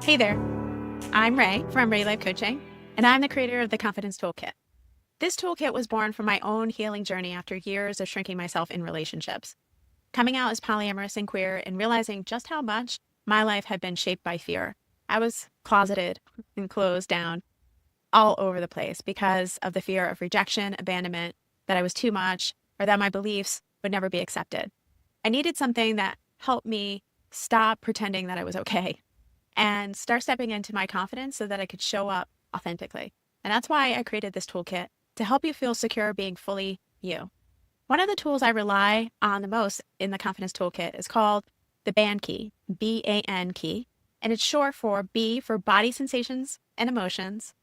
Hey there, I'm Ray from Ray Life Coaching, and I'm the creator of the Confidence Toolkit. This toolkit was born from my own healing journey after years of shrinking myself in relationships, coming out as polyamorous and queer, and realizing just how much my life had been shaped by fear. I was closeted and closed down all over the place because of the fear of rejection, abandonment, that I was too much, or that my beliefs would never be accepted. I needed something that helped me stop pretending that I was okay and start stepping into my confidence so that I could show up authentically. And that's why I created this toolkit to help you feel secure being fully you. One of the tools I rely on the most in the Confidence Toolkit is called the BAN key, B-A-N key, and it's short for B for body sensations and emotions,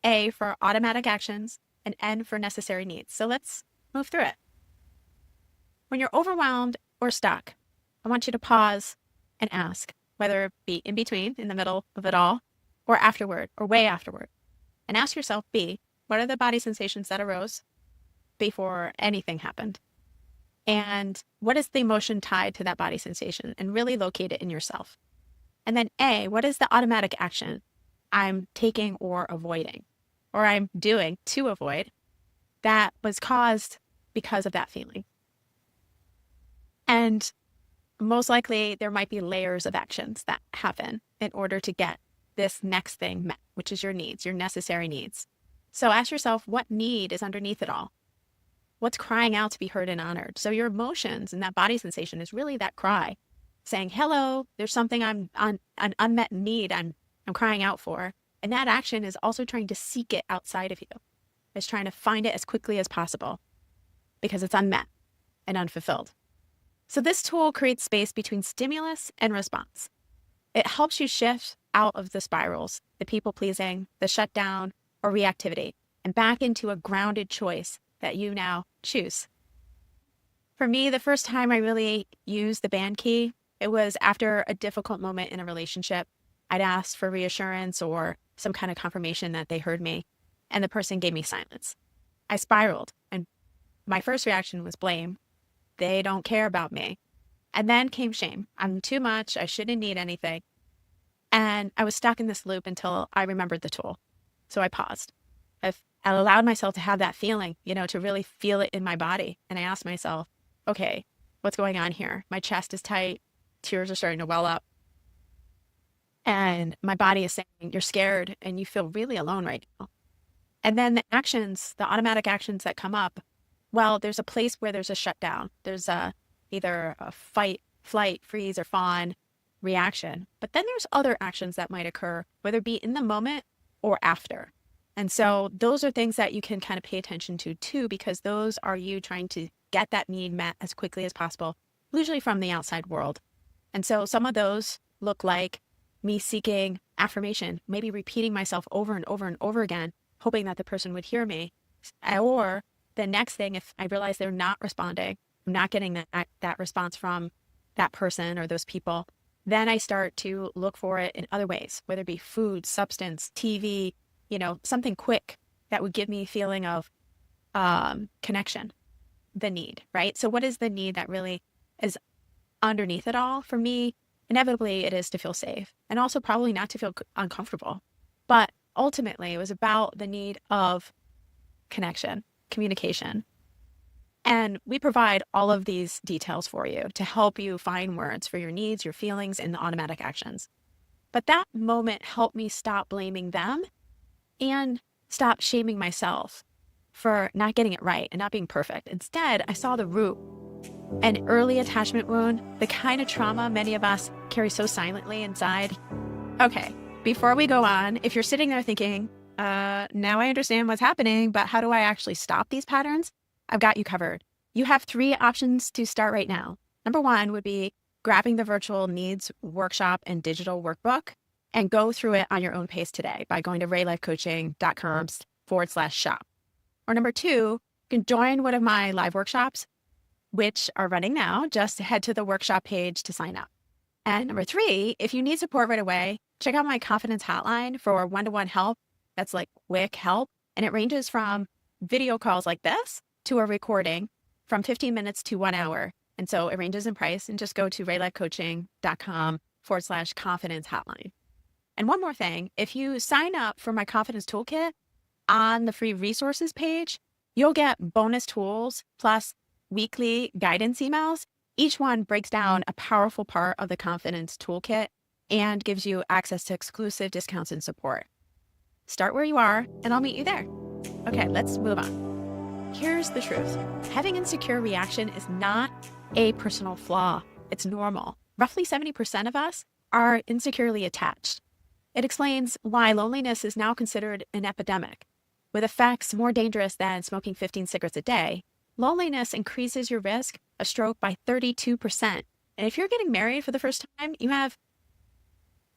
A for automatic actions, and N for necessary needs. So let's move through it. When you're overwhelmed or stuck, I want you to pause and ask, whether it be in between, in the middle of it all, or afterward, or way afterward. And ask yourself, B, what are the body sensations that arose before anything happened? And what is the emotion tied to that body sensation? And really locate it in yourself. And then A, what is the automatic action I'm taking or avoiding, or I'm doing to avoid that was caused because of that feeling? And most likely there might be layers of actions that happen in order to get this next thing met, which is your needs, your necessary needs. So ask yourself, what need is underneath it all? What's crying out to be heard and honored? So your emotions and that body sensation is really that cry saying, hello, there's something I'm on an unmet need I'm crying out for. And that action is also trying to seek it outside of you. It's trying to find it as quickly as possible because it's unmet and unfulfilled. So this tool creates space between stimulus and response. It helps you shift out of the spirals, the people-pleasing, the shutdown, or reactivity, and back into a grounded choice that you now choose. For me, the first time I really used the BAN key, it was after a difficult moment in a relationship. I'd asked for reassurance or some kind of confirmation that they heard me, and the person gave me silence. I spiraled, and my first reaction was blame. They don't care about me. And then came shame. I'm too much. I shouldn't need anything. And I was stuck in this loop until I remembered the tool. So I paused. I allowed myself to have that feeling, to really feel it in my body. And I asked myself, okay, what's going on here? My chest is tight. Tears are starting to well up. And my body is saying, you're scared and you feel really alone right now. And then the actions, the automatic actions that come up, well, there's a place where there's a shutdown. There's either a fight, flight, freeze, or fawn reaction. But then there's other actions that might occur, whether it be in the moment or after. And so those are things that you can kind of pay attention to too, because those are you trying to get that need met as quickly as possible, usually from the outside world. And so some of those look like me seeking affirmation, maybe repeating myself over and over and over again, hoping that the person would hear me. Or the next thing, if I realize they're not responding, I'm not getting that response from that person or those people, then I start to look for it in other ways, whether it be food, substance, TV, something quick that would give me a feeling of connection, the need, right? So what is the need that really is underneath it all? For me, inevitably, it is to feel safe and also probably not to feel uncomfortable. But ultimately, it was about the need of connection, communication. And we provide all of these details for you to help you find words for your needs, your feelings, and the automatic actions. But that moment helped me stop blaming them and stop shaming myself for not getting it right and not being perfect. Instead, I saw the root, an early attachment wound, the kind of trauma many of us carry so silently inside. Okay, before we go on, if you're sitting there thinking, now I understand what's happening, but how do I actually stop these patterns? I've got you covered. You have 3 options to start right now. Number 1 would be grabbing the virtual needs workshop and digital workbook and go through it on your own pace today by going to raylifecoaching.com/shop. Or number 2, you can join one of my live workshops, which are running now. Just head to the workshop page to sign up. And number 3, if you need support right away, check out my confidence hotline for one-to-one help. That's like quick help. And it ranges from video calls like this to a recording from 15 minutes to 1 hour. And so it ranges in price, and just go to raylifecoaching.com/confidence hotline. And one more thing, if you sign up for my Confidence Toolkit on the free resources page, you'll get bonus tools plus weekly guidance emails. Each one breaks down a powerful part of the Confidence Toolkit and gives you access to exclusive discounts and support. Start where you are, and I'll meet you there. Okay, let's move on. Here's the truth. Having insecure reaction is not a personal flaw. It's normal. Roughly 70% of us are insecurely attached. It explains why loneliness is now considered an epidemic, with effects more dangerous than smoking 15 cigarettes a day. Loneliness increases your risk of stroke by 32%. And if you're getting married for the first time, you have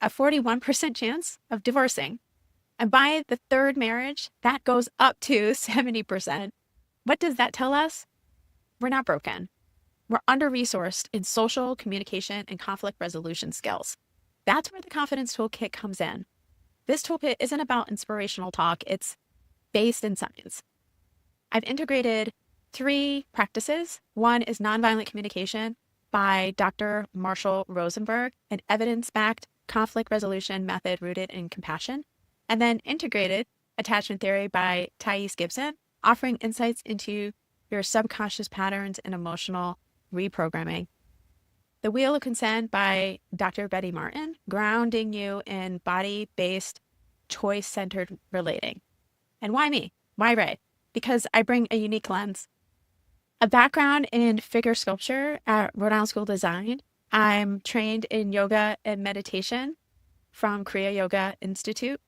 a 41% chance of divorcing. And by the third marriage, that goes up to 70%. What does that tell us? We're not broken. We're under-resourced in social communication and conflict resolution skills. That's where the Confidence Toolkit comes in. This toolkit isn't about inspirational talk. It's based in science. I've integrated 3 practices. One is nonviolent communication by Dr. Marshall Rosenberg, an evidence-backed conflict resolution method rooted in compassion. And then integrated attachment theory by Thais Gibson, offering insights into your subconscious patterns and emotional reprogramming. The Wheel of Consent by Dr. Betty Martin, grounding you in body-based, choice-centered relating. And why me? Why Ray? Because I bring a unique lens. A background in figure sculpture at Rhode Island School of Design. I'm trained in yoga and meditation from Kriya Yoga Institute.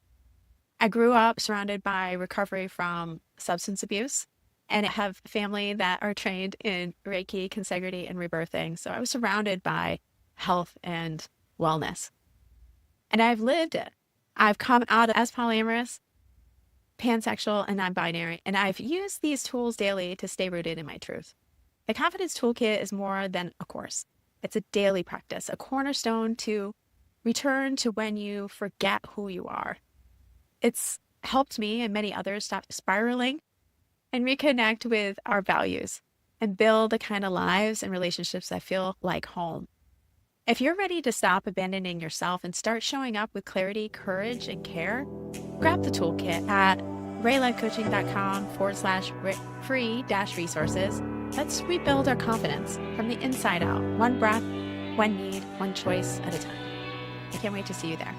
I grew up surrounded by recovery from substance abuse, and I have family that are trained in Reiki, consegrity, and rebirthing. So I was surrounded by health and wellness. And I've lived it. I've come out as polyamorous, pansexual, and non-binary, and I've used these tools daily to stay rooted in my truth. The Confidence Toolkit is more than a course. It's a daily practice, a cornerstone to return to when you forget who you are. It's helped me and many others stop spiraling and reconnect with our values and build the kind of lives and relationships that feel like home. If you're ready to stop abandoning yourself and start showing up with clarity, courage, and care, grab the toolkit at raylifecoaching.com/free-resources. Let's rebuild our confidence from the inside out, one breath, one need, one choice at a time. I can't wait to see you there.